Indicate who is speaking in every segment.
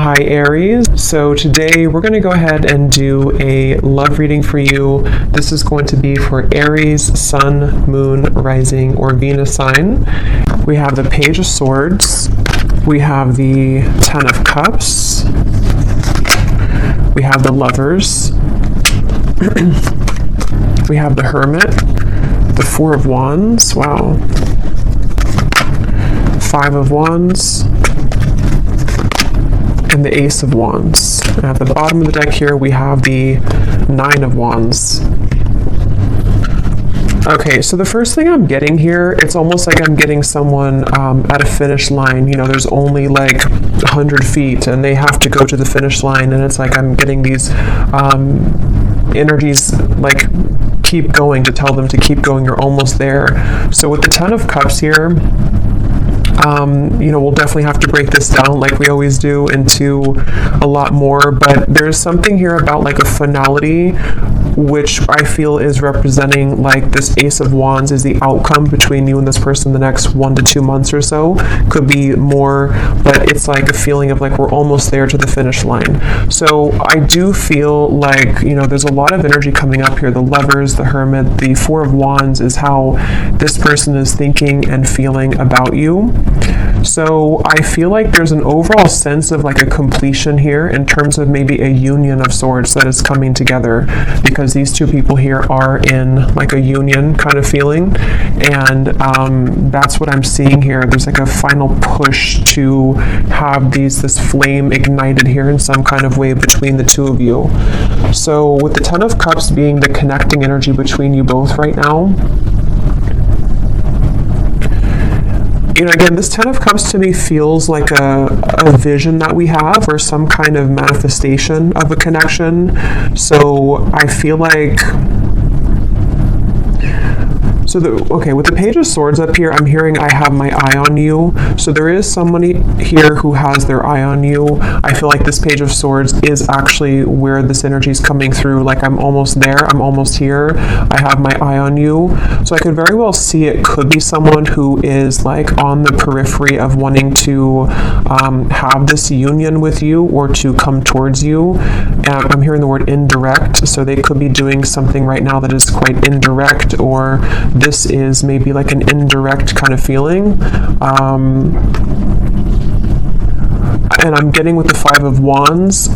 Speaker 1: Hi Aries. So today we're going to go ahead and do a love reading for you. This is going to be for Aries, Sun, Moon, Rising, or Venus sign. We have the Page of Swords. We have the Ten of Cups. We have the Lovers. We have the Hermit. The Four of Wands. Wow. Five of Wands. And the Ace of Wands. At the bottom of the deck here, we have the Nine of Wands. Okay, so the first thing I'm getting here, it's almost like I'm getting someone at a finish line. You know, there's only like 100 feet and they have to go to the finish line, and it's like I'm getting these energies like keep going, to tell them to keep going, you're almost there. So with the Ten of Cups here, you know, we'll definitely have to break this down like we always do into a lot more, but there's something here about like a finality, which I feel is representing like this Ace of Wands is the outcome between you and this person the next 1 to 2 months or so. Could be more, but it's like a feeling of like we're almost there to the finish line. So I do feel like, you know, there's a lot of energy coming up here. The Lovers, the Hermit, the Four of Wands is how this person is thinking and feeling about you. So I feel like there's an overall sense of like a completion here in terms of maybe a union of sorts that is coming together, because these two people here are in like a union kind of feeling, and that's what I'm seeing here. There's like a final push to have this flame ignited here in some kind of way between the two of you. So with the Ten of Cups being the connecting energy between you both right now, you know, again, this Ten of Cups to me feels like a vision that we have, or some kind of manifestation of a connection. So I feel like, okay, with the Page of Swords up here, I'm hearing I have my eye on you. So there is somebody here who has their eye on you. I feel like this Page of Swords is actually where this energy is coming through. Like I'm almost there, I'm almost here, I have my eye on you. So I could very well see it could be someone who is like on the periphery of wanting to have this union with you or to come towards you. And I'm hearing the word indirect. So they could be doing something right now that is quite indirect, or this is maybe like an indirect kind of feeling. And I'm getting with the Five of Wands,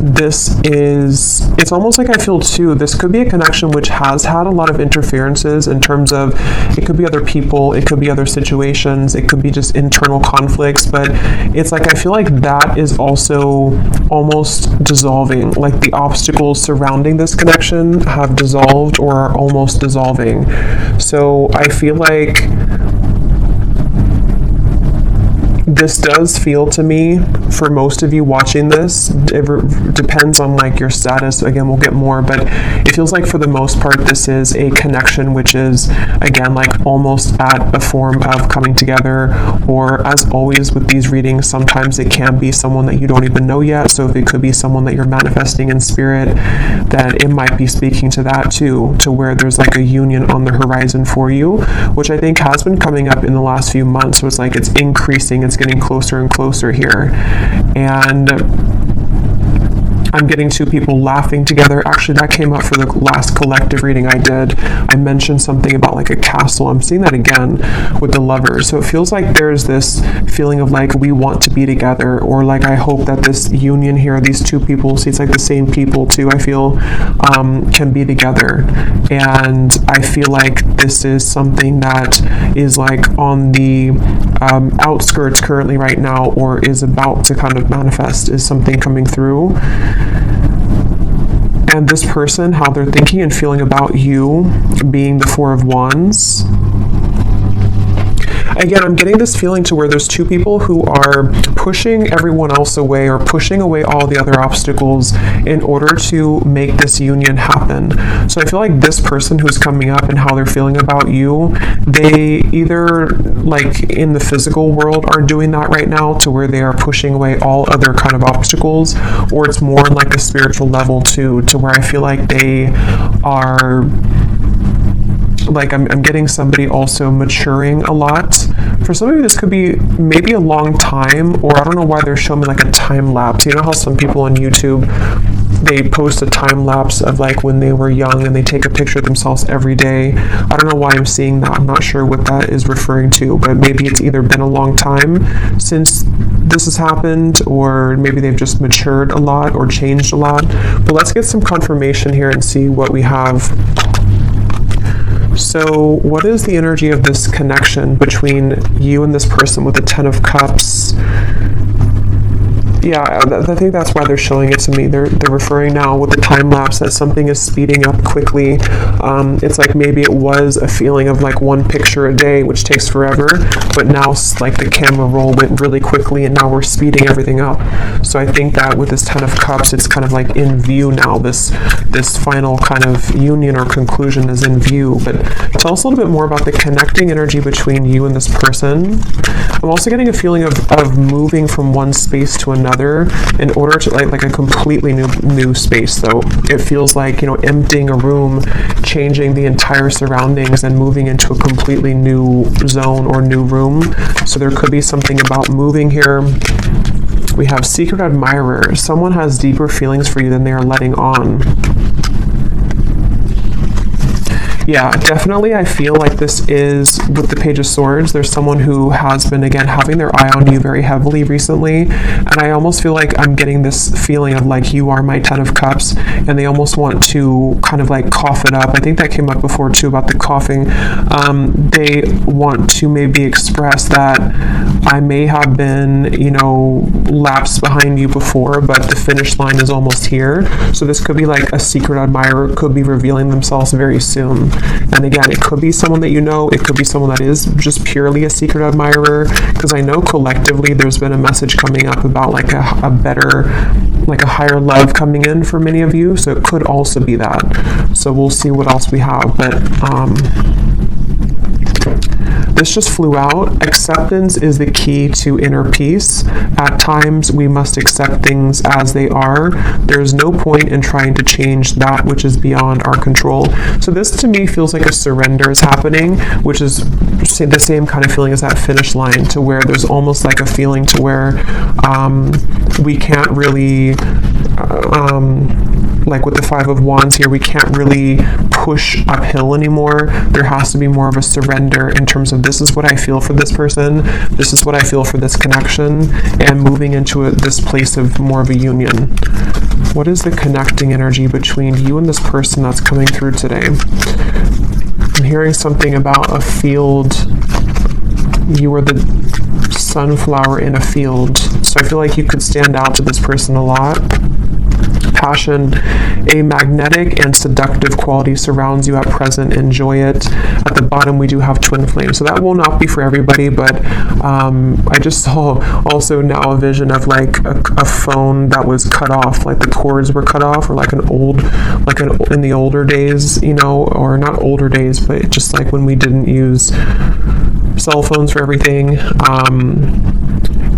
Speaker 1: it's almost like I feel too, this could be a connection which has had a lot of interferences in terms of, it could be other people, it could be other situations, it could be just internal conflicts, but it's like I feel like that is also almost dissolving. Like the obstacles surrounding this connection have dissolved or are almost dissolving. So I feel like this does feel to me, for most of you watching this, it depends on like your status, again we'll get more, but it feels like for the most part this is a connection which is, again, like almost at a form of coming together. Or as always with these readings, sometimes it can be someone that you don't even know yet. So if it could be someone that you're manifesting in spirit, then it might be speaking to that too, to where there's like a union on the horizon for you, which I think has been coming up in the last few months. So it's like it's increasing, it's getting closer and closer here. And I'm getting two people laughing together. Actually, that came up for the last collective reading I did. I mentioned something about like a castle. I'm seeing that again with the Lovers. So it feels like there's this feeling of like we want to be together, or like I hope that this union here, these two people, see it's like the same people too, I feel, can be together. And I feel like this is something that is like on the outskirts currently right now, or is about to kind of manifest, is something coming through. And this person, how they're thinking and feeling about you, being the Four of Wands. Again, I'm getting this feeling to where there's two people who are pushing everyone else away, or pushing away all the other obstacles in order to make this union happen. So I feel like this person who's coming up and how they're feeling about you, they either like in the physical world are doing that right now, to where they are pushing away all other kind of obstacles, or it's more on like a spiritual level too, to where I feel like they are like, I'm getting somebody also maturing a lot For some of you, this could be maybe a long time, or I don't know why they're showing me like a time lapse. You know how some people on YouTube, they post a time lapse of like when they were young and they take a picture of themselves every day. I don't know why I'm seeing that. I'm not sure what that is referring to, but maybe it's either been a long time since this has happened, or maybe they've just matured a lot or changed a lot. But let's get some confirmation here and see what we have. So what is the energy of this connection between you and this person with the Ten of Cups? Yeah, I think that's why they're showing it to me. They're referring now with the time lapse that something is speeding up quickly. It's like maybe it was a feeling of like one picture a day, which takes forever, but now like the camera roll went really quickly and now we're speeding everything up. So I think that with this Ten of Cups, it's kind of like in view now. This final kind of union or conclusion is in view. But tell us a little bit more about the connecting energy between you and this person. I'm also getting a feeling of moving from one space to another in order to like a completely new space. Though it feels like, you know, emptying a room, changing the entire surroundings and moving into a completely new zone or new room. So there could be something about moving here. We have secret admirer. Someone has deeper feelings for you than they are letting on. Yeah, definitely I feel like this is, with the Page of Swords, there's someone who has been, again, having their eye on you very heavily recently, and I almost feel like I'm getting this feeling of like, you are my Ten of Cups, and they almost want to kind of like cough it up. I think that came up before too about the coughing. They want to maybe express that I may have been, you know, lapsed behind you before, but the finish line is almost here. So this could be like a secret admirer, could be revealing themselves very soon. And again, it could be someone that you know, it could be someone that is just purely a secret admirer, because I know collectively there's been a message coming up about like a better, like a higher love coming in for many of you, so it could also be that. So we'll see what else we have, but this just flew out. Acceptance is the key to inner peace. At times, we must accept things as they are. There's no point in trying to change that which is beyond our control. So this to me feels like a surrender is happening, which is the same kind of feeling as that finish line, to where there's almost like a feeling to where we can't really like with the Five of Wands here, we can't really push uphill anymore. There has to be more of a surrender in terms of, this is what I feel for this person, this is what I feel for this connection, and moving into this place of more of a union. What is the connecting energy between you and this person that's coming through today? I'm hearing something about a field. You are the sunflower in a field. So I feel like you could stand out to this person a lot. Passion, a magnetic and seductive quality surrounds you at present. Enjoy it. At the bottom, we do have twin flame. So that will not be for everybody, but I just saw also now a vision of like a phone that was cut off, like the cords were cut off, or like in the older days, you know, or not older days, but just like when we didn't use cell phones for everything.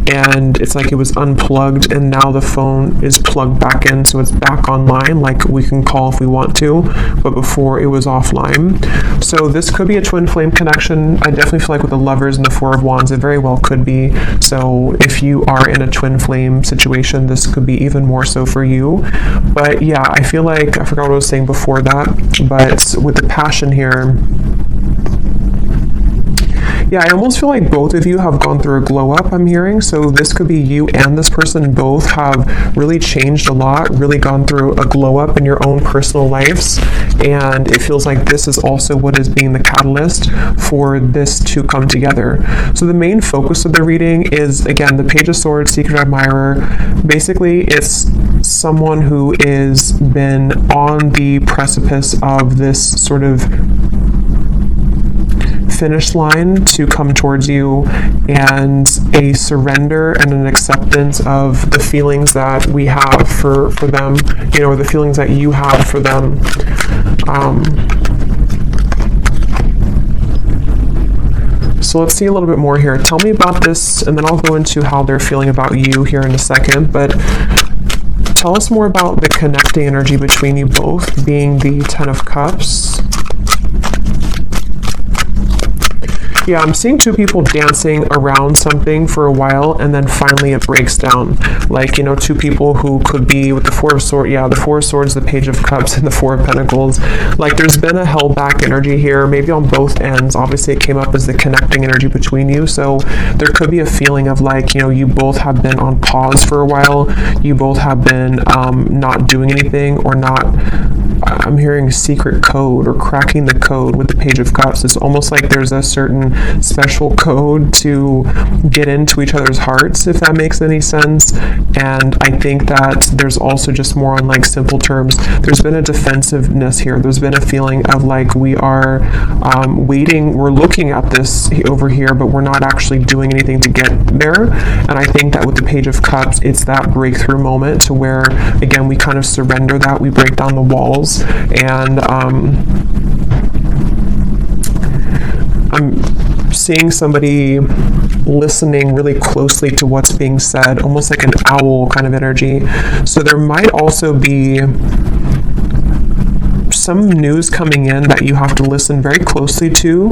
Speaker 1: And it's like it was unplugged, and now the phone is plugged back in, so it's back online, like we can call if we want to, but before it was offline. So this could be a twin flame connection. I definitely feel like with the Lovers and the Four of Wands, it very well could be. So if you are in a twin flame situation, this could be even more so for you. But yeah, I feel like, I forgot what I was saying before that, but with the passion here, yeah, I almost feel like both of you have gone through a glow up, I'm hearing. So this could be you and this person both have really changed a lot, really gone through a glow up in your own personal lives. And it feels like this is also what is being the catalyst for this to come together. So the main focus of the reading is, again, the Page of Swords, Secret Admirer. Basically, it's someone who is been on the precipice of this sort of finish line to come towards you, and a surrender and an acceptance of the feelings that we have for them, you know, or the feelings that you have for them. So let's see a little bit more here. Tell me about this, and then I'll go into how they're feeling about you here in a second, but tell us more about the connecting energy between you both, being the Ten of Cups. Yeah, I'm seeing two people dancing around something for a while, and then finally it breaks down. Like, you know, two people who could be with the Four of Swords, the Four of Swords, the Page of Cups, and the Four of Pentacles. Like, there's been a held back energy here, maybe on both ends. Obviously, it came up as the connecting energy between you, so there could be a feeling of like, you know, you both have been on pause for a while. You both have been not doing anything, or not. I'm hearing secret code or cracking the code with the Page of Cups. It's almost like there's a certain special code to get into each other's hearts, if that makes any sense. And I think that there's also just more on like simple terms. There's been a defensiveness here. There's been a feeling of like we are waiting. We're looking at this over here, but we're not actually doing anything to get there. And I think that with the Page of Cups, it's that breakthrough moment to where, again, we kind of surrender that. We break down the walls. And I'm seeing somebody listening really closely to what's being said, almost like an owl kind of energy. So there might also be some news coming in that you have to listen very closely to.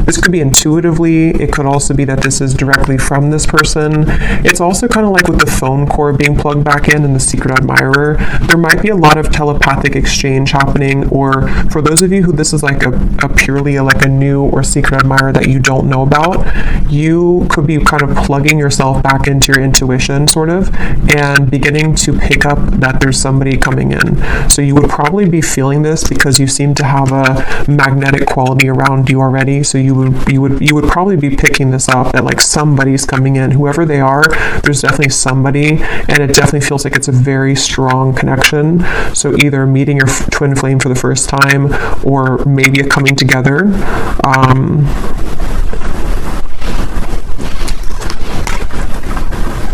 Speaker 1: This could be intuitively. It could also be that this is directly from this person. It's also kind of like with the phone cord being plugged back in and the secret admirer. There might be a lot of telepathic exchange happening, or for those of you who this is like a purely like a new or secret admirer that you don't know about, you could be kind of plugging yourself back into your intuition sort of, and beginning to pick up that there's somebody coming in. So you would probably be feeling this because you seem to have a magnetic quality around you already. So you would probably be picking this up, that like somebody's coming in, whoever they are. There's definitely somebody, and it definitely feels like it's a very strong connection. So either meeting your twin flame for the first time, or maybe a coming together.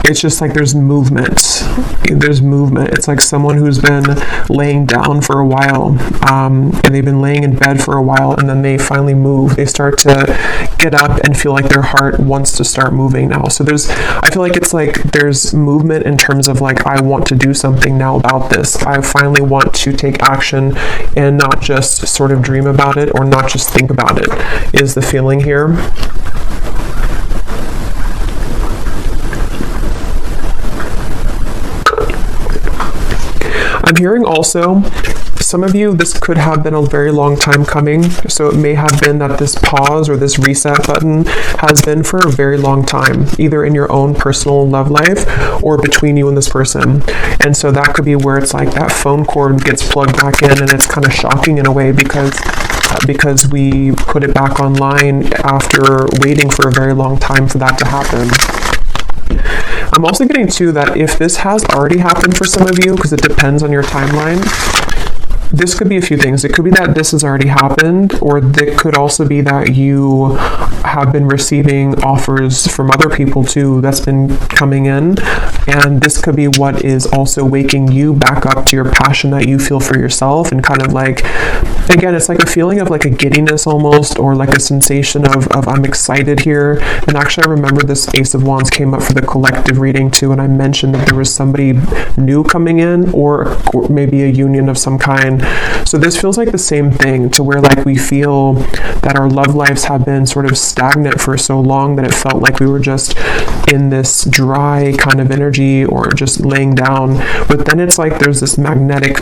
Speaker 1: It's just like there's movement. It's like someone who's been laying down for a while, and they've been laying in bed for a while, and then they finally move. They start to get up and feel like their heart wants to start moving now. So I feel like it's like there's movement in terms of like, I want to do something now about this. I finally want to take action and not just sort of dream about it, or not just think about it, is the feeling here. I'm hearing also, some of you, this could have been a very long time coming. So it may have been that this pause or this reset button has been for a very long time, either in your own personal love life or between you and this person. And so that could be where it's like that phone cord gets plugged back in, and it's kind of shocking in a way because we put it back online after waiting for a very long time for that to happen. I'm also getting too that if this has already happened for some of you, because it depends on your timeline, this could be a few things. It could be that this has already happened, or it could also be that you have been receiving offers from other people too that's been coming in, and this could be what is also waking you back up to your passion that you feel for yourself, and kind of like, again, it's like a feeling of like a giddiness almost, or like a sensation of I'm excited here. And actually I remember this Ace of Wands came up for the collective reading too, and I mentioned that there was somebody new coming in, or maybe a union of some kind. So this feels like the same thing, to where like we feel that our love lives have been sort of stagnant for so long that it felt like we were just in this dry kind of energy, or just laying down. But then it's like there's this magnetic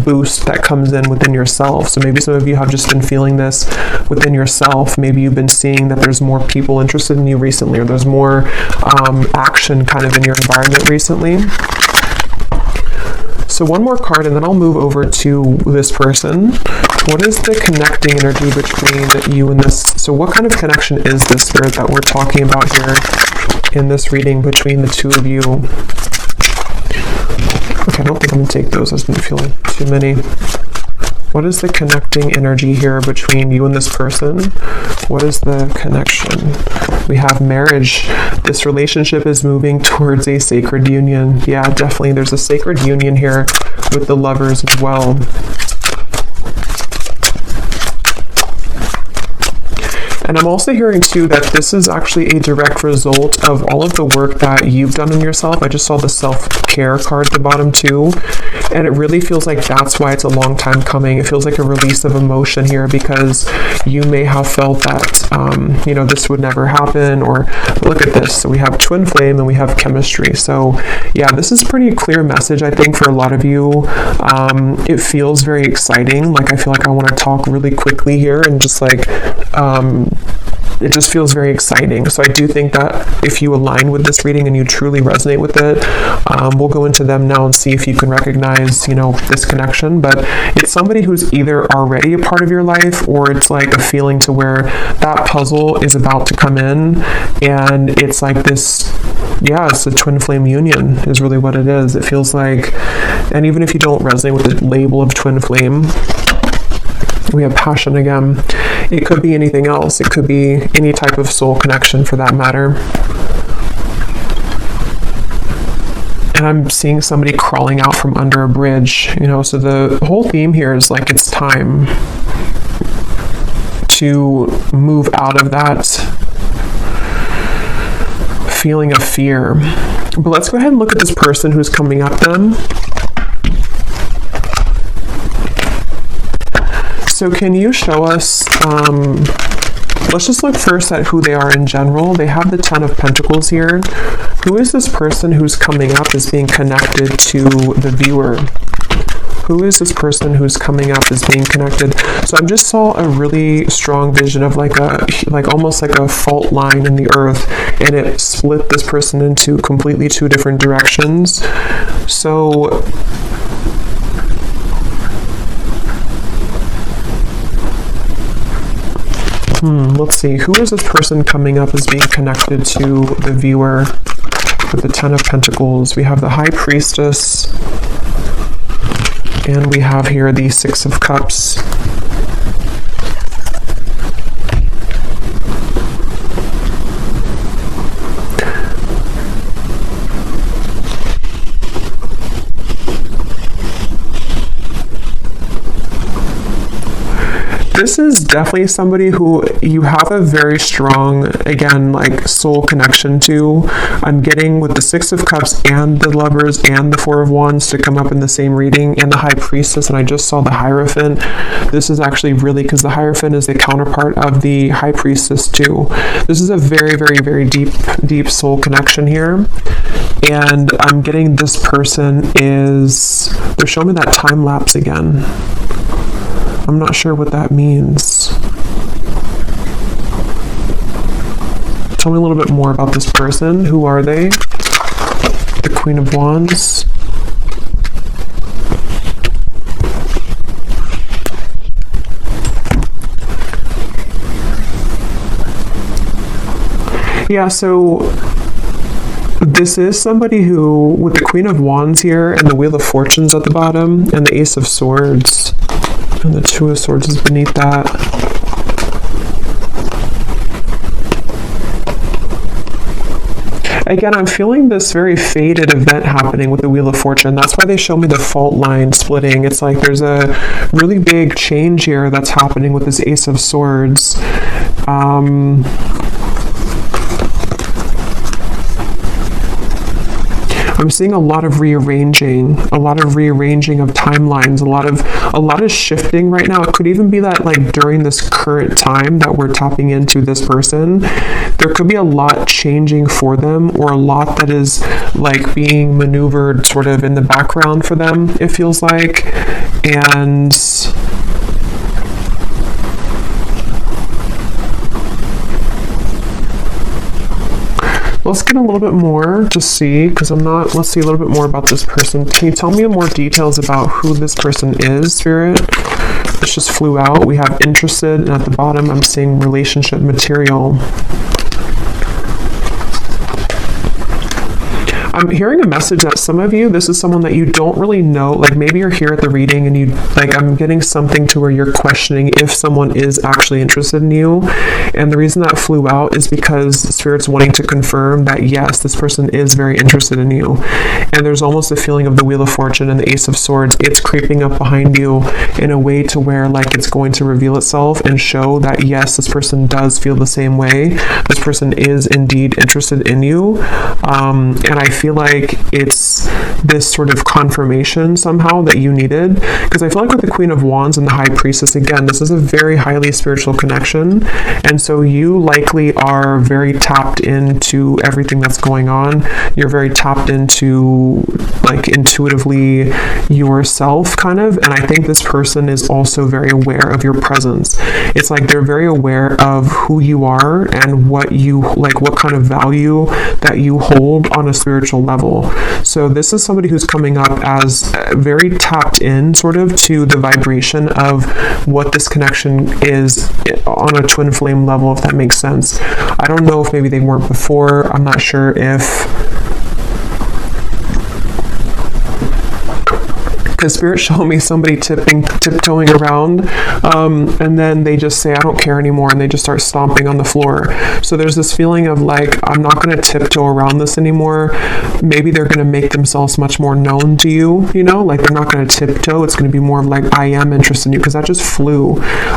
Speaker 1: boost that comes in within yourself. So maybe some of you have just been feeling this within yourself. Maybe you've been seeing that there's more people interested in you recently, or there's more action kind of in your environment recently. So one more card, and then I'll move over to this person. What is the connecting energy between you and this? So what kind of connection is this, Spirit, that we're talking about here in this reading between the two of you? Okay, I don't think I'm going to take those. I've been feeling too many. What is the connecting energy here between you and this person? What is the connection? We have marriage. This relationship is moving towards a sacred union. Yeah, definitely. There's a sacred union here with the lovers as well. And I'm also hearing too that this is actually a direct result of all of the work that you've done on yourself. I just saw the self-care card at the bottom too. And it really feels like that's why it's a long time coming. It feels like a release of emotion here, because you may have felt that, you know, this would never happen, or look at this. So we have twin flame and we have chemistry. So yeah, this is pretty clear message, I think, for a lot of you. It feels very exciting. Like, I feel like I want to talk really quickly here and just like, it just feels very exciting. So I do think that if you align with this reading and you truly resonate with it, we'll go into them now and see if you can recognize, you know, this connection. But it's somebody who's either already a part of your life, or it's like a feeling to where that puzzle is about to come in, and it's like this, yeah, it's a twin flame union is really what it is. It feels like, and even if you don't resonate with the label of twin flame, we have passion again. It could be anything else. It could be any type of soul connection for that matter. And I'm seeing somebody crawling out from under a bridge, you know, so the whole theme here is like, it's time to move out of that feeling of fear. But let's go ahead and look at this person who's coming up then. So can you show us, let's just look first at who they are in general. They have the 10 of Pentacles here. Who is this person who's coming up as being connected to the viewer? Who is this person who's coming up as being connected? So I just saw a really strong vision of like almost like a fault line in the earth, and it split this person into completely two different directions. So let's see, who is this person coming up as being connected to the viewer with the 10 of Pentacles? We have the High Priestess, and we have here the 6 of Cups. This is definitely somebody who you have a very strong, again, like soul connection to. I'm getting with the 6 of Cups and the Lovers and the 4 of Wands to come up in the same reading, and the High Priestess, and I just saw the Hierophant. This is actually really, because the Hierophant is the counterpart of the High Priestess too. This is a very, very, very deep soul connection here. And I'm getting this person is, they're showing me that time lapse again. I'm not sure what that means. Tell me a little bit more about this person. Who are they? The Queen of Wands. Yeah, so this is somebody who, with the Queen of Wands here and the Wheel of Fortunes at the bottom and the Ace of Swords, and the 2 of Swords is beneath that. Again, I'm feeling this very fated event happening with the Wheel of Fortune. That's why they show me the fault line splitting. It's like there's a really big change here that's happening with this Ace of Swords. I'm seeing a lot of rearranging of timelines, a lot of shifting right now. It could even be that like during this current time that we're tapping into this person, there could be a lot changing for them, or a lot that is like being maneuvered sort of in the background for them, it feels like. And let's get a little bit more to see, because let's see a little bit more about this person. Can you tell me more details about who this person is, Spirit? This just flew out. We have interested, and at the bottom I'm seeing relationship material. I'm hearing a message that some of you, this is someone that you don't really know, like maybe you're here at the reading and you, like I'm getting something to where you're questioning if someone is actually interested in you. And the reason that flew out is because Spirit's wanting to confirm that yes, this person is very interested in you. And there's almost a feeling of the Wheel of Fortune and the Ace of Swords. It's creeping up behind you in a way to where like it's going to reveal itself and show that yes, this person does feel the same way. This person is indeed interested in you. And I feel feel like it's this sort of confirmation somehow that you needed, because I feel like with the Queen of Wands and the High Priestess, again, this is a very highly spiritual connection, and so you likely are very tapped into everything that's going on. You're very tapped into, like, intuitively yourself, kind of, and I think this person is also very aware of your presence. It's like they're very aware of who you are and what you, like, what kind of value that you hold on a spiritual level. So this is somebody who's coming up as very tapped in, sort of, to the vibration of what this connection is on a twin flame level, if that makes sense. I don't know if maybe they weren't before. I'm not sure if, because Spirit showed me somebody tiptoeing around, and then they just say, I don't care anymore, and they just start stomping on the floor. So there's this feeling of, like, I'm not going to tiptoe around this anymore. Maybe they're going to make themselves much more known to you, you know, like, they're not going to tiptoe. It's going to be more of like, I am interested in you, because that just flew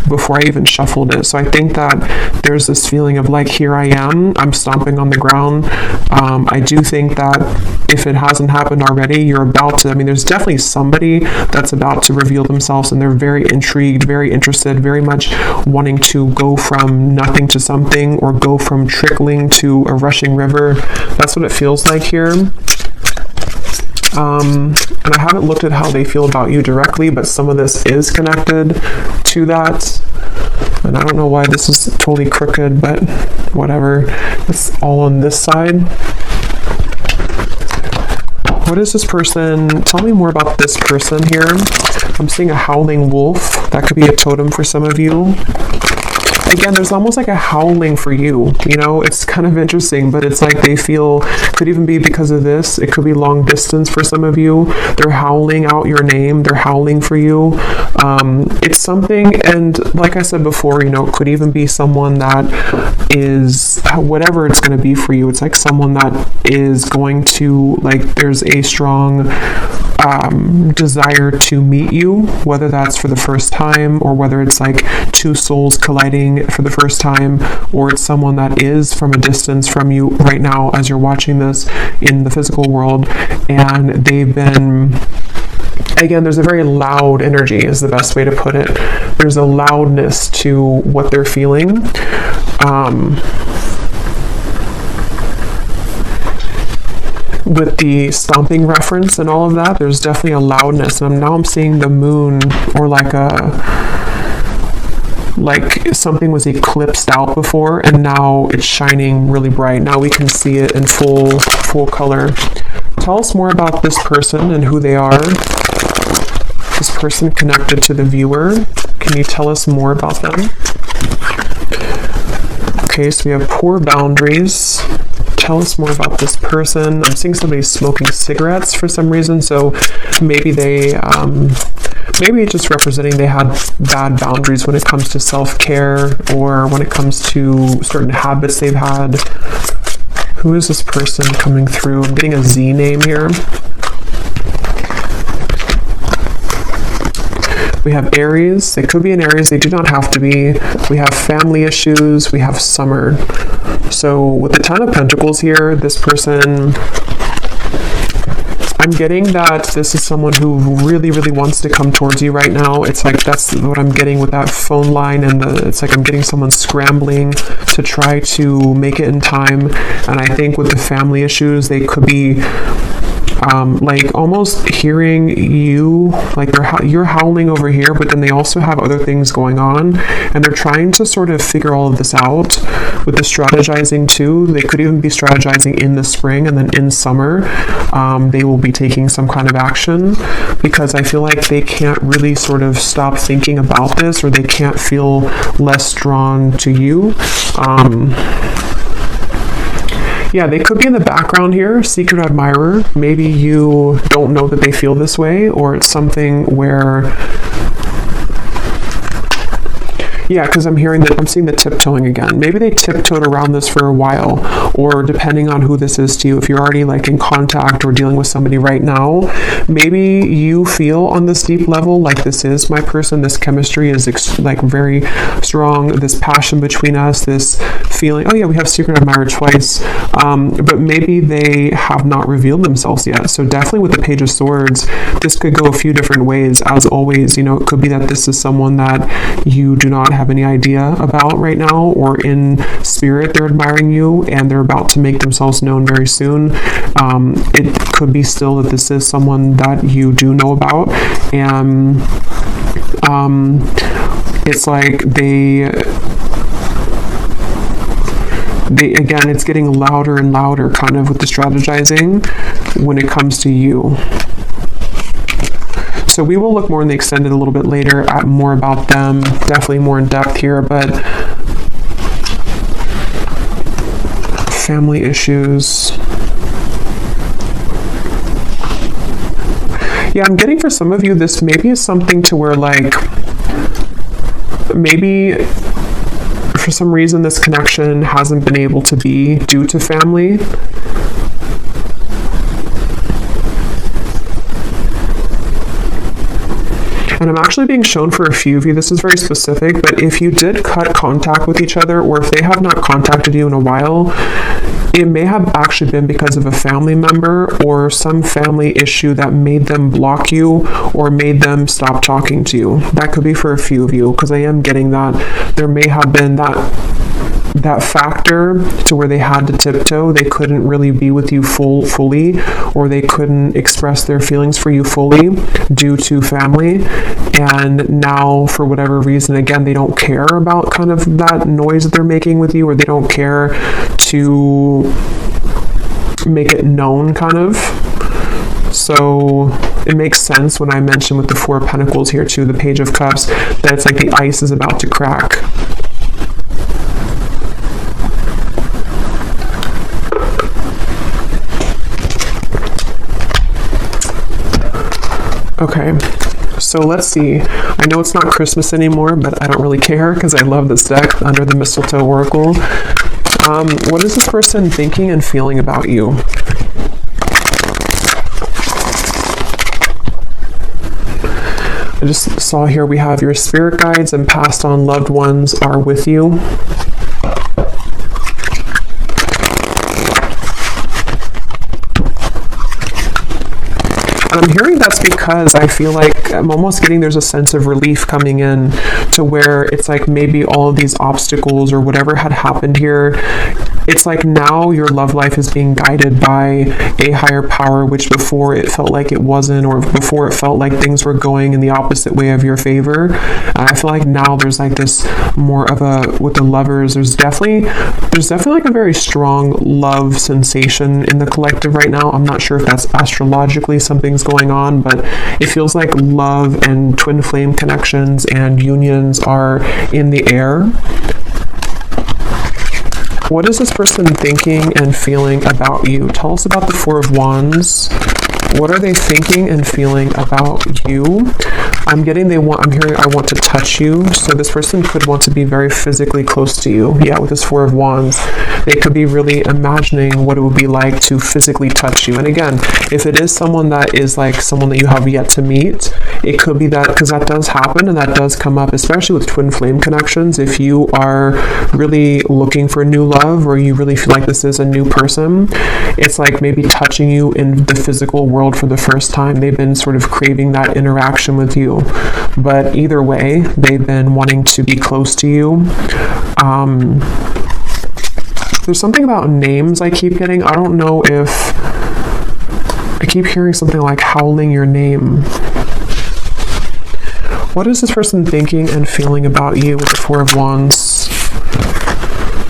Speaker 1: before I even shuffled it. So I think that there's this feeling of, like, here I am, I'm stomping on the ground. I do think that if it hasn't happened already, you're about to, I mean, there's definitely somebody that's about to reveal themselves, and they're very intrigued, very interested, very much wanting to go from nothing to something, or go from trickling to a rushing river. That's what it feels like here. And I haven't looked at how they feel about you directly, but some of this is connected to that. And I don't know why this is totally crooked, but whatever. It's all on this side. What is this person? Tell me more about this person here. I'm seeing a howling wolf. That could be a totem for some of you. Again, there's almost like a howling for you, you know, it's kind of interesting, but it's like they feel, could even be because of this, it could be long distance for some of you. They're howling out your name, they're howling for you. It's something, and like I said before, you know, it could even be someone that is, whatever it's going to be for you, it's like someone that is going to, like, there's a strong desire to meet you, whether that's for the first time, or whether it's like two souls colliding for the first time, or it's someone that is from a distance from you right now as you're watching this in the physical world, and they've been, again, there's a very loud energy is the best way to put it. There's a loudness to what they're feeling. With the stomping reference and all of that, there's definitely a loudness, and now I'm seeing the moon, or like something was eclipsed out before, and now it's shining really bright. Now we can see it in full color. Tell us more about this person and who they are. This person connected to the viewer. Can you tell us more about them? Okay, so we have poor boundaries. Tell us more about this person. I'm seeing somebody smoking cigarettes for some reason, so maybe they, maybe it's just representing they had bad boundaries when it comes to self-care, or when it comes to certain habits they've had. Who is this person coming through? I'm getting a Z name here. We have Aries. They could be an Aries. They do not have to be. We have family issues. We have summer. So with the Ten of Pentacles here, this person, I'm getting that this is someone who really, really wants to come towards you right now. It's like that's what I'm getting with that phone line, and it's like I'm getting someone scrambling to try to make it in time. And I think with the family issues, they could be like almost hearing you, like you're howling over here, but then they also have other things going on, and they're trying to sort of figure all of this out with the strategizing too. They could even be strategizing in the spring, and then in summer they will be taking some kind of action, because I feel like they can't really sort of stop thinking about this, or they can't feel less drawn to you. Yeah, they could be in the background here, secret admirer. Maybe you don't know that they feel this way, or it's something where, Yeah, because I'm seeing the tiptoeing again. Maybe they tiptoed around this for a while, or depending on who this is to you, if you're already like in contact or dealing with somebody right now, maybe you feel on this deep level like this is my person, this chemistry is like very strong, this passion between us, this feeling, oh yeah, we have secret admirer twice, but maybe they have not revealed themselves yet. So definitely with the Page of Swords, this could go a few different ways. As always, you know, it could be that this is someone that you do not have any idea about right now, or in spirit they're admiring you and they're about to make themselves known very soon. It could be still that this is someone that you do know about, and it's like they again, it's getting louder and louder kind of with the strategizing when it comes to you. So we will look more in the extended a little bit later at more about them, definitely more in depth here, but family issues. Yeah, I'm getting for some of you, this maybe is something to where like, maybe for some reason this connection hasn't been able to be due to family. And I'm actually being shown for a few of you, this is very specific, but if you did cut contact with each other, or if they have not contacted you in a while, it may have actually been because of a family member or some family issue that made them block you or made them stop talking to you. That could be for a few of you, because I am getting that there may have been that factor to where they had to tiptoe. They couldn't really be with you fully, or they couldn't express their feelings for you fully due to family. And now, for whatever reason, again, they don't care about kind of that noise that they're making with you, or they don't care to make it known, kind of. So it makes sense when I mention with the Four of Pentacles here too, the Page of Cups, that it's like the ice is about to crack. Okay, so let's see. I know it's not Christmas anymore, but I don't really care because I love this deck, Under the Mistletoe Oracle. What is this person thinking and feeling about you? I just saw here we have your spirit guides and passed on loved ones are with you. And I'm hearing that's because I feel like I'm almost getting there's a sense of relief coming in to where it's like maybe all of these obstacles or whatever had happened here, it's like now your love life is being guided by a higher power, which before it felt like it wasn't, or before it felt like things were going in the opposite way of your favor. And I feel like now there's like this more of a, with the lovers, there's definitely like a very strong love sensation in the collective right now. I'm not sure if that's astrologically something's going on, but it feels like love and twin flame connections and unions are in the air. What is this person thinking and feeling about you? Tell us about the Four of Wands. What are they thinking and feeling about you? I'm hearing I want to touch you. So this person could want to be very physically close to you. Yeah, with this Four of Wands. They could be really imagining what it would be like to physically touch you. And again, if it is someone that is like someone that you have yet to meet, it could be that, because that does happen and that does come up, especially with twin flame connections. If you are really looking for new love, or you really feel like this is a new person, it's like maybe touching you in the physical world for the first time. They've been sort of craving that interaction with you. But either way, they've been wanting to be close to you. There's something about names I keep getting. I don't know if I keep hearing something like howling your name. What is this person thinking and feeling about you with the Four of Wands?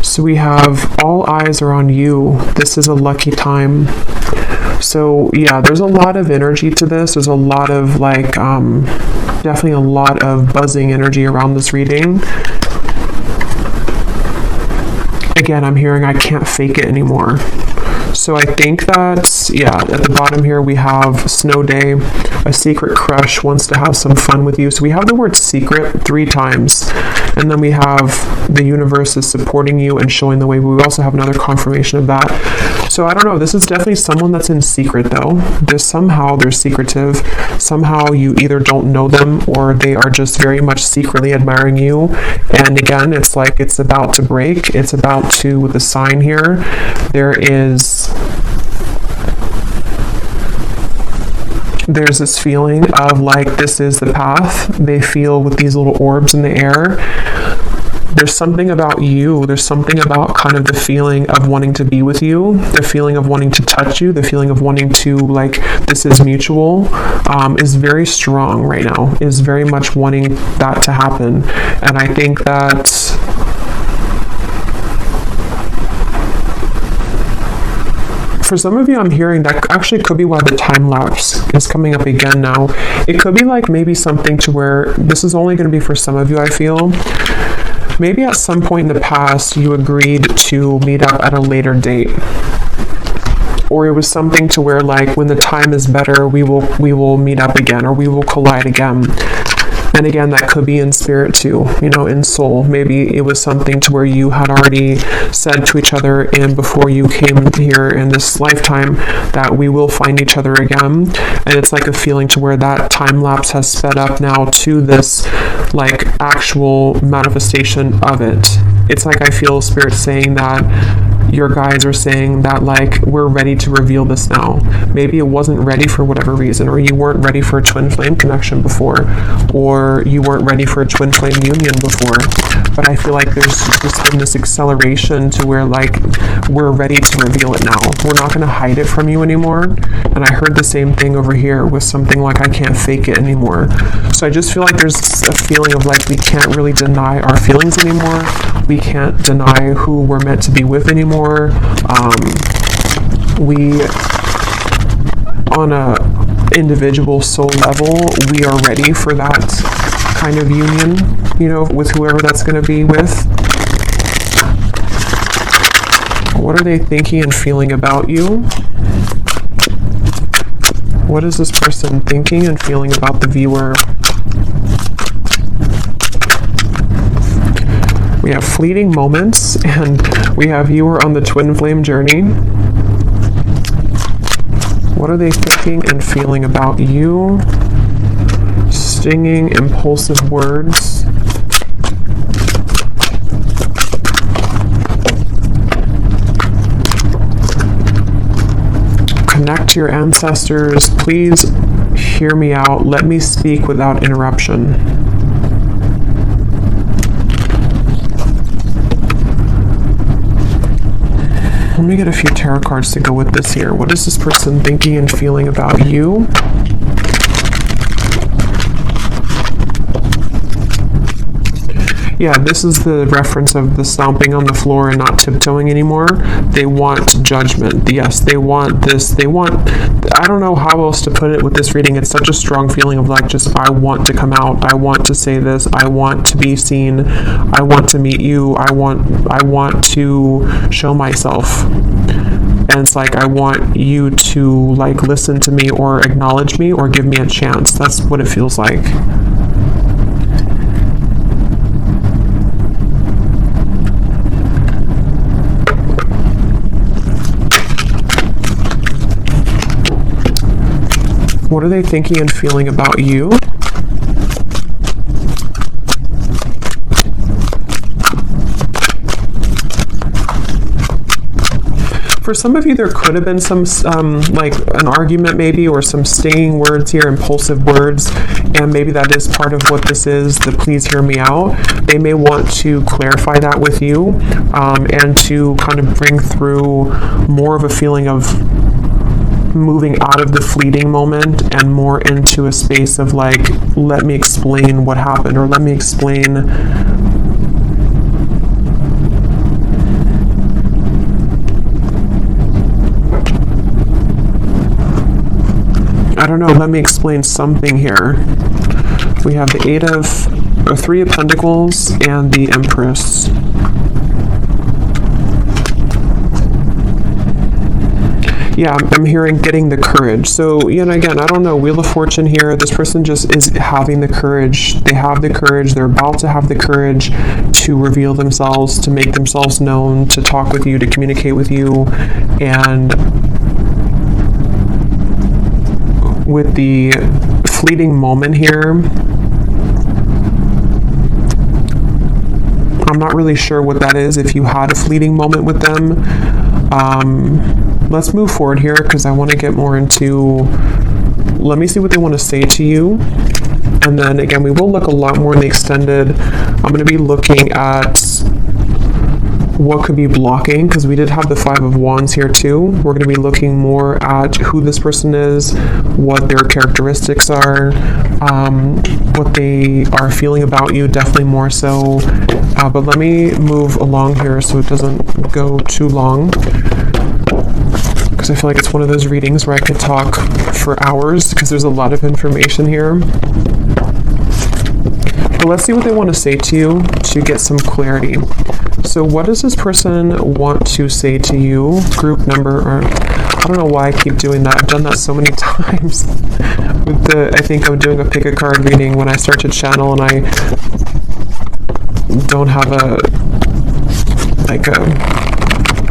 Speaker 1: So we have all eyes are on you. This is a lucky time. So yeah, there's a lot of energy to this. There's a lot of like, definitely a lot of buzzing energy around this reading. Again, I'm hearing I can't fake it anymore. So I think that, yeah, at the bottom here we have snow day, a secret crush wants to have some fun with you. So we have the word secret 3 times, and then we have the universe is supporting you and showing the way. We also have another confirmation of that. So I don't know, this is definitely someone that's in secret though. Somehow they're secretive. Somehow you either don't know them or they are just very much secretly admiring you. And again, it's like it's about to break. It's about to, with the sign here, there's this feeling of like this is the path. They feel with these little orbs in the air. There's something about you. There's something about kind of the feeling of wanting to be with you, the feeling of wanting to touch you, the feeling of wanting to, like, this is mutual, is very strong right now, is very much wanting that to happen. And I think that for some of you, I'm hearing that actually could be why the time lapse is coming up again now. It could be like maybe something to where this is only going to be for some of you, I feel. Maybe at some point in the past, you agreed to meet up at a later date. Or it was something to where, like, when the time is better, we will meet up again, or we will collide again. And again, that could be in spirit too, you know, in soul. Maybe it was something to where you had already said to each other, and before you came here in this lifetime, that we will find each other again. And it's like a feeling to where that time lapse has sped up now to this, like, actual manifestation of it. It's like I feel spirit saying that your guides are saying that, like, we're ready to reveal this now. Maybe it wasn't ready for whatever reason, or you weren't ready for a twin flame connection before, or you weren't ready for a twin flame union before. But I feel like there's just been this acceleration to where, like, we're ready to reveal it now. We're not going to hide it from you anymore. And I heard the same thing over here with something like, I can't fake it anymore. So I just feel like there's a feeling of like we can't really deny our feelings anymore. We can't deny who we're meant to be with anymore. We, on a individual soul level, we are ready for that kind of union, you know, with whoever that's going to be with. What are they thinking and feeling about you? What is this person thinking and feeling about the viewer? We have fleeting moments, and we have viewer on the twin flame journey. What are they thinking and feeling about you? Stinging, impulsive words. Connect to your ancestors. Please hear me out. Let me speak without interruption. Let me get a few tarot cards to go with this here. What is this person thinking and feeling about you? Yeah, this is the reference of the stomping on the floor and not tiptoeing anymore. They want judgment. Yes, they want this. They want, I don't know how else to put it with this reading. It's such a strong feeling of like, just, I want to come out. I want to say this. I want to be seen. I want to meet you. I want to show myself. And it's like, I want you to, like, listen to me or acknowledge me or give me a chance. That's what it feels like. What are they thinking and feeling about you? For some of you, there could have been some, like an argument maybe, or some stinging words here, impulsive words, and maybe that is part of what this is, the please hear me out. They may want to clarify that with you, and to kind of bring through more of a feeling of moving out of the fleeting moment and more into a space of like, let me explain what happened, or let me explain I don't know, let me explain something here. We have the Three of Pentacles and the Empress. Yeah, I'm hearing getting the courage. So, you know, again, I don't know, Wheel of Fortune here, this person just is having the courage. They have the courage, they're about to have the courage to reveal themselves, to make themselves known, to talk with you, to communicate with you. And with the fleeting moment here, I'm not really sure what that is, if you had a fleeting moment with them. Let's move forward here because I want to get more into, let me see what they want to say to you. And then again, we will look a lot more in the extended. I'm going to be looking at what could be blocking, because we did have the Five of Wands here too. We're going to be looking more at who this person is, what their characteristics are, what they are feeling about you, definitely more so. But let me move along here so it doesn't go too long, because I feel like it's one of those readings where I could talk for hours because there's a lot of information here. But let's see what they want to say to you to get some clarity. So what does this person want to say to you? Group number, or I don't know why I keep doing that. I've done that so many times. I think I'm doing a pick a card reading when I start to channel and I don't have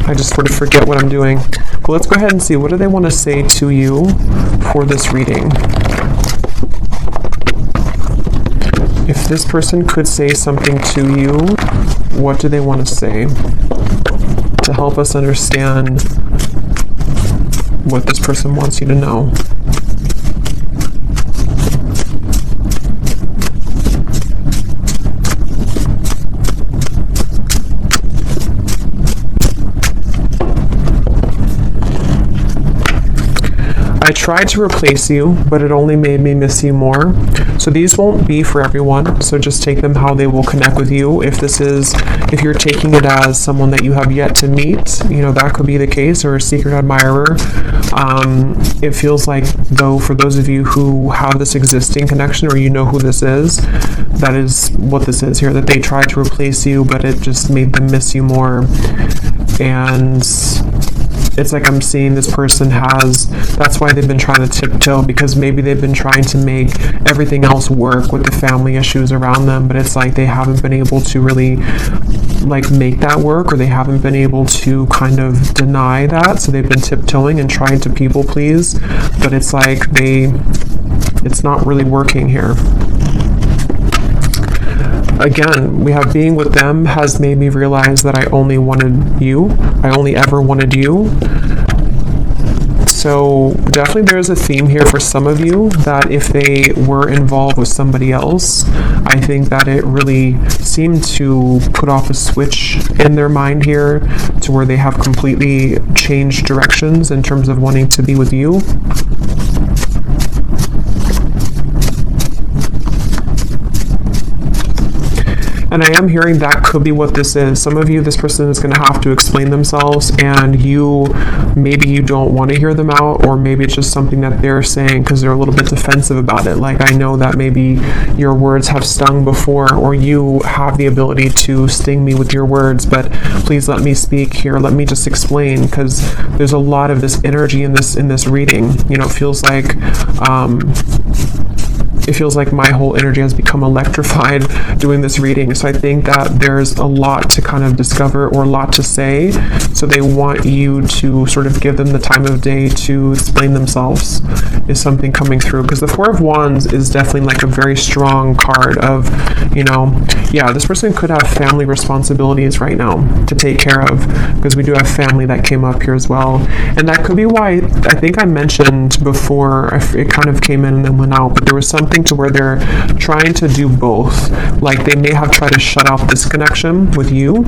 Speaker 1: I just sort of forget what I'm doing. But let's go ahead and see, what do they want to say to you for this reading? If this person could say something to you, what do they want to say to help us understand what this person wants you to know? I tried to replace you, but it only made me miss you more. So these won't be for everyone, so just take them how they will connect with you. If you're taking it as someone that you have yet to meet, you know, that could be the case, or a secret admirer. It feels like, though, for those of you who have this existing connection, or you know who this is, that is what this is here, that they tried to replace you, but it just made them miss you more. And it's like I'm seeing this person that's why they've been trying to tiptoe, because maybe they've been trying to make everything else work with the family issues around them, but it's like they haven't been able to really make that work, or they haven't been able to kind of deny that, so they've been tiptoeing and trying to people please, but it's like it's not really working here. Again, we have being with them has made me realize that I only wanted you. I only ever wanted you. So definitely there's a theme here for some of you that if they were involved with somebody else, I think that it really seemed to put off a switch in their mind here to where they have completely changed directions in terms of wanting to be with you. And I am hearing that could be what this is. Some of you, this person is going to have to explain themselves, and maybe you don't want to hear them out, or maybe it's just something that they're saying because they're a little bit defensive about it. Like, I know that maybe your words have stung before, or you have the ability to sting me with your words, but please let me speak here. Let me just explain, because there's a lot of this energy in this reading. You know, it feels like my whole energy has become electrified doing this reading. So I think that there's a lot to kind of discover, or a lot to say. So they want you to sort of give them the time of day to explain themselves, is something coming through. Because the Four of Wands is definitely like a very strong card of, you know, yeah, this person could have family responsibilities right now to take care of, because we do have family that came up here as well. And that could be why, I think I mentioned before, it kind of came in and then went out, but there was something to where they're trying to do both. Like, they may have tried to shut off this connection with you,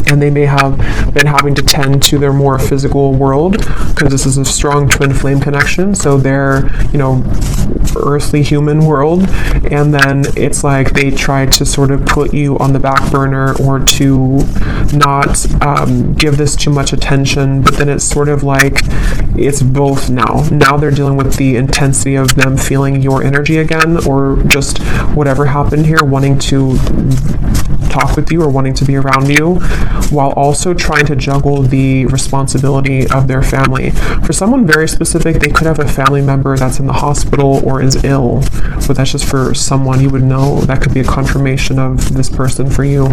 Speaker 1: and they may have been having to tend to their more physical world, because this is a strong twin flame connection, so their, you know, earthly human world, and then it's like they try to sort of put you on the back burner, or to not give this too much attention, but then it's sort of like it's both now. Now they're dealing with the intensity of them feeling your energy again, or just whatever happened here, wanting to talk with you or wanting to be around you, while also trying to juggle the responsibility of their family. For someone very specific, they could have a family member that's in the hospital or is ill, but that's just for someone you would know. That could be a confirmation of this person for you.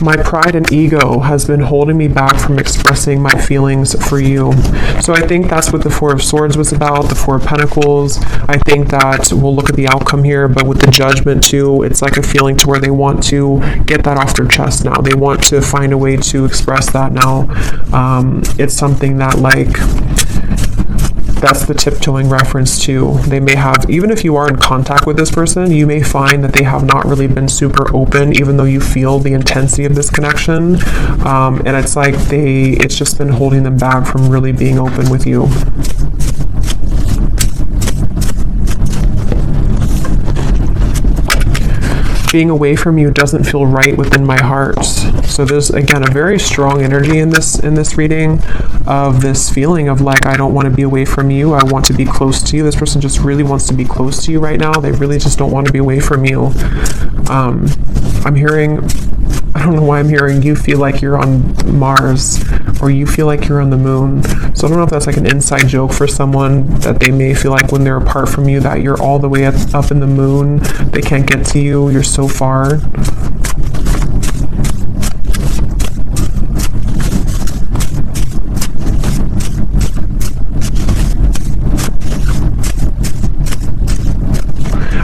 Speaker 1: My pride and ego has been holding me back from expressing my feelings for you. So I think that's what the Four of Swords was about, the Four of Pentacles. I think that we'll look at the outcome here, but with the Judgment too, it's like a feeling to where they want to get that off their chest now. They want to find a way to express that now. It's something that, like, that's the tiptoeing reference to. They may have, even if you are in contact with this person, you may find that they have not really been super open, even though you feel the intensity of this connection. And it's like it's just been holding them back from really being open with you. Being away from you doesn't feel right within my heart. So there's, again, a very strong energy in this reading of this feeling of like, I don't want to be away from you. I want to be close to you. This person just really wants to be close to you right now. They really just don't want to be away from you. I'm hearing, I don't know why I'm hearing you feel like you're on Mars, or you feel like you're on the moon. So I don't know if that's like an inside joke for someone, that they may feel like when they're apart from you that you're all the way up in the moon. They can't get to you. You're so far.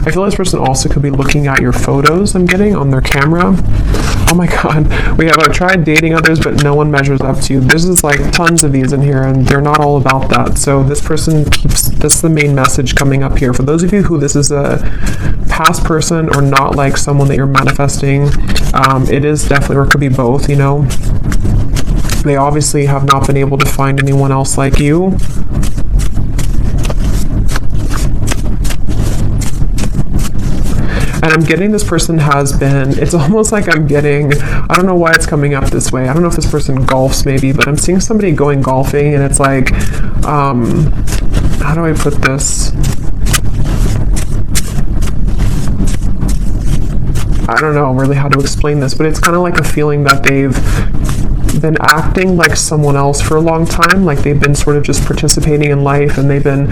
Speaker 1: I feel this person also could be looking at your photos I'm getting on their camera. Oh my god, I've tried dating others, but no one measures up to you. There's just like tons of these in here, and they're not all about that. So this person that's the main message coming up here. For those of you who this is a past person or not like someone that you're manifesting, it is definitely, or it could be both, you know. They obviously have not been able to find anyone else like you. And I'm getting this person has been, it's almost like I'm getting, I don't know why it's coming up this way. I don't know if this person golfs maybe, but I'm seeing somebody going golfing, and it's like, how do I put this? I don't know really how to explain this, but it's kind of like a feeling that they've been acting like someone else for a long time. Like they've been sort of just participating in life, and they've been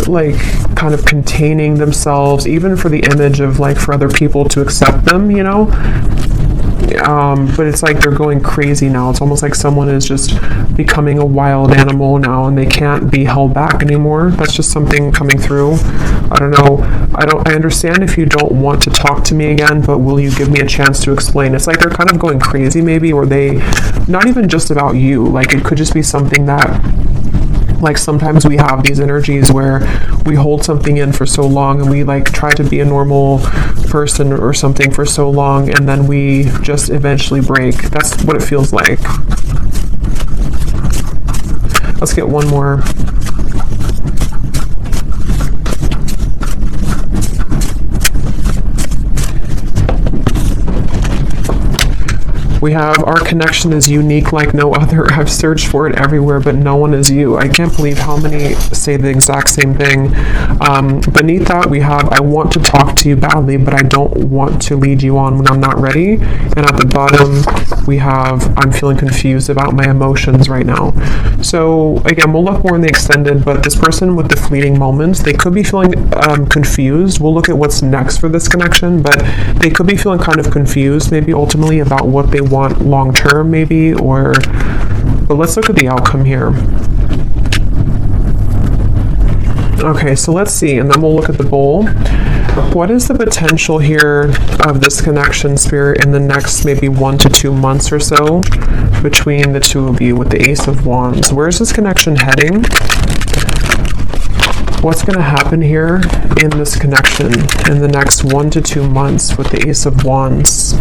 Speaker 1: like kind of containing themselves, even for the image of like for other people to accept them, you know. But it's like they're going crazy now. It's almost like someone is just becoming a wild animal now, and they can't be held back anymore. That's just something coming through. I don't know. I understand if you don't want to talk to me again, but will you give me a chance to explain? It's like they're kind of going crazy maybe, or they, not even just about you. Like it could just be something that, like sometimes we have these energies where we hold something in for so long, and we like try to be a normal person or something for so long, and then we just eventually break. That's what it feels like. Let's get one more. We have, our connection is unique like no other. I've searched for it everywhere, but no one is you. I can't believe how many say the exact same thing. Beneath that, we have, I want to talk to you badly, but I don't want to lead you on when I'm not ready. And at the bottom, we have, I'm feeling confused about my emotions right now. So again, we'll look more in the extended, but this person with the fleeting moments, they could be feeling confused. We'll look at what's next for this connection, but they could be feeling kind of confused, maybe ultimately about what they want long term, maybe, or, but let's look at the outcome here. Okay, so let's see, and then we'll look at the bowl. What is the potential here of this connection, Spirit, in the next maybe 1 to 2 months or so between the two of you with the Ace of Wands? Where's this connection heading? What's going to happen here in this connection in the next 1 to 2 months with the Ace of Wands?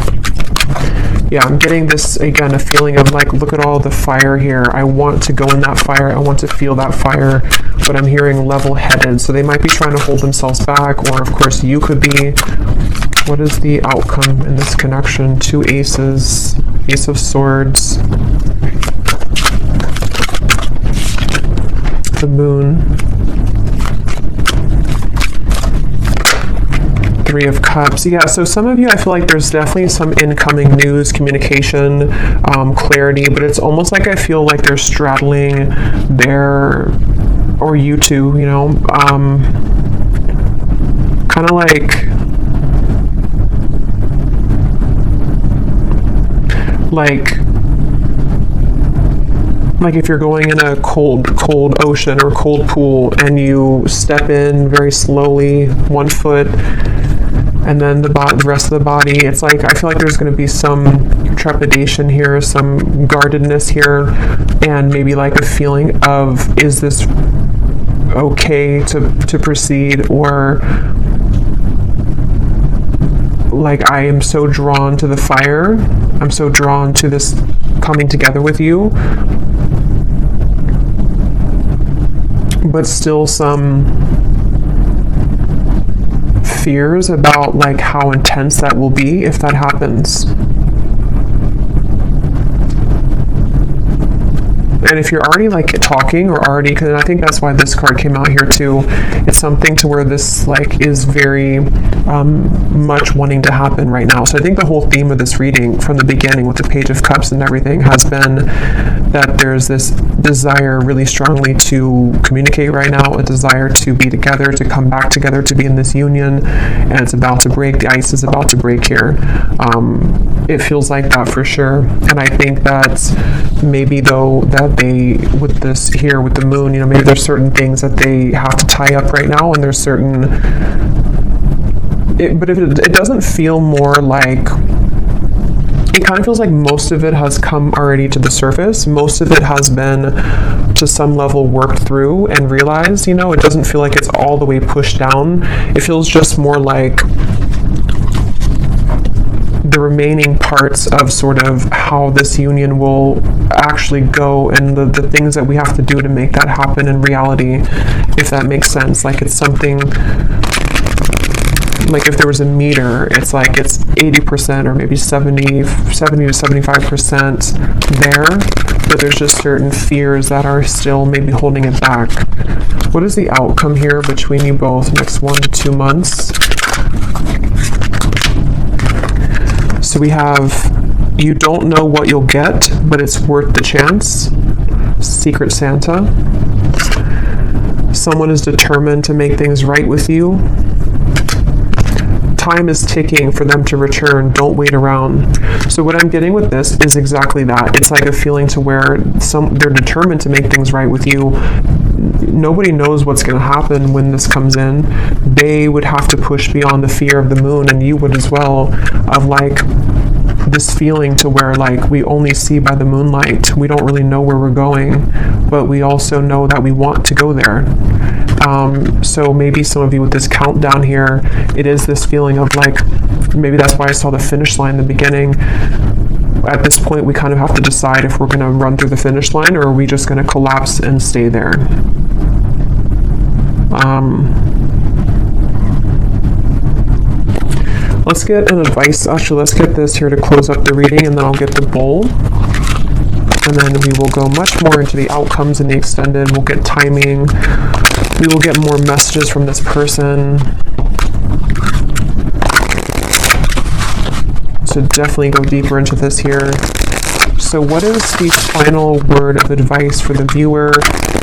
Speaker 1: Yeah, I'm getting this, again, a feeling of like, look at all the fire here. I want to go in that fire. I want to feel that fire, but I'm hearing level-headed. So they might be trying to hold themselves back, or of course you could be. What is the outcome in this connection? 2 aces, Ace of Swords, the Moon, Three of Cups. Yeah, so some of you, I feel like there's definitely some incoming news, communication, clarity, but it's almost like I feel like they're straddling their, or you two, you know, kind of like if you're going in a cold ocean or cold pool and you step in very slowly, 1 foot, and then the rest of the body, it's like I feel like there's going to be some trepidation here, some guardedness here, and maybe like a feeling of, is this okay to proceed, or like I am so drawn to the fire, I'm so drawn to this coming together with you, but still some fears about like how intense that will be if that happens. And if you're already like talking or already, because I think that's why this card came out here too, it's something to where this like is very much wanting to happen right now. So I think the whole theme of this reading from the beginning with the Page of Cups and everything has been that there's this desire really strongly to communicate right now, a desire to be together, to come back together, to be in this union, and it's about to break. The ice is about to break here. It feels like that for sure. And I think that maybe though that they, with this here with the moon, you know, maybe there's certain things that they have to tie up right now, and there's certain, but if it doesn't feel more like, it kind of feels like most of it has come already to the surface. Most of it has been to some level worked through and realized, you know, it doesn't feel like it's all the way pushed down. It feels just more like the remaining parts of sort of how this union will actually go, and the things that we have to do to make that happen in reality, if that makes sense. Like it's something, like if there was a meter, it's like it's 80% or maybe 70 to 75% there, but there's just certain fears that are still maybe holding it back. What is the outcome here between you both next 1 to 2 months? So we have, you don't know what you'll get, but it's worth the chance. Secret Santa. Someone is determined to make things right with you. Time is ticking for them to return. Don't wait around. So what I'm getting with this is exactly that. It's like a feeling to where they're determined to make things right with you. Nobody knows what's going to happen when this comes in. They would have to push beyond the fear of the moon, and you would as well, of like this feeling to where like we only see by the moonlight. We don't really know where we're going, but we also know that we want to go there. So maybe some of you with this countdown here, it is this feeling of like, maybe that's why I saw the finish line in the beginning. At this point, we kind of have to decide if we're going to run through the finish line, or are we just going to collapse and stay there. Let's get an advice. Actually, let's get this here to close up the reading, and then I'll get the bowl. And then we will go much more into the outcomes in the extended. We'll get timing. We will get more messages from this person. So definitely go deeper into this here. So what is the final word of advice for the viewer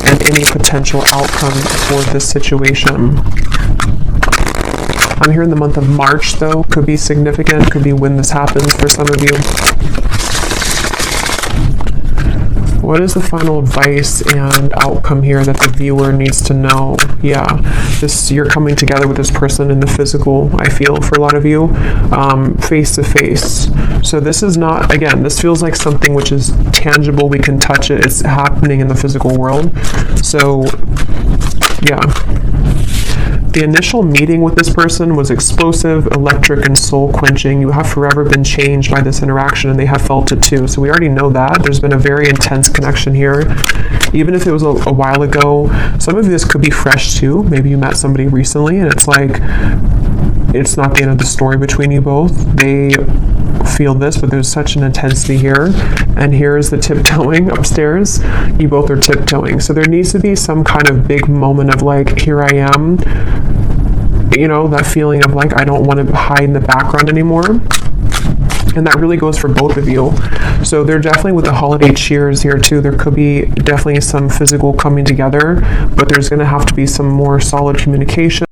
Speaker 1: and any potential outcome for this situation? I'm here in the month of March, though. Could be significant. Could be when this happens for some of you. What is the final advice and outcome here that the viewer needs to know? Yeah, you're coming together with this person in the physical, I feel, for a lot of you, face to face. So this is not, again, this feels like something which is tangible. We can touch it. It's happening in the physical world. So, yeah. The initial meeting with this person was explosive, electric, and soul-quenching. You have forever been changed by this interaction, and they have felt it too. So we already know that. There's been a very intense connection here. Even if it was a while ago, some of this could be fresh too. Maybe you met somebody recently, and it's like, it's not the end of the story between you both. They feel this, but there's such an intensity here. And here's the tiptoeing upstairs. You both are tiptoeing. So there needs to be some kind of big moment of like, here I am. you know, that feeling of like, I don't want to hide in the background anymore. And that really goes for both of you. So they're definitely with the holiday cheers here too. There could be definitely some physical coming together, but there's going to have to be some more solid communication.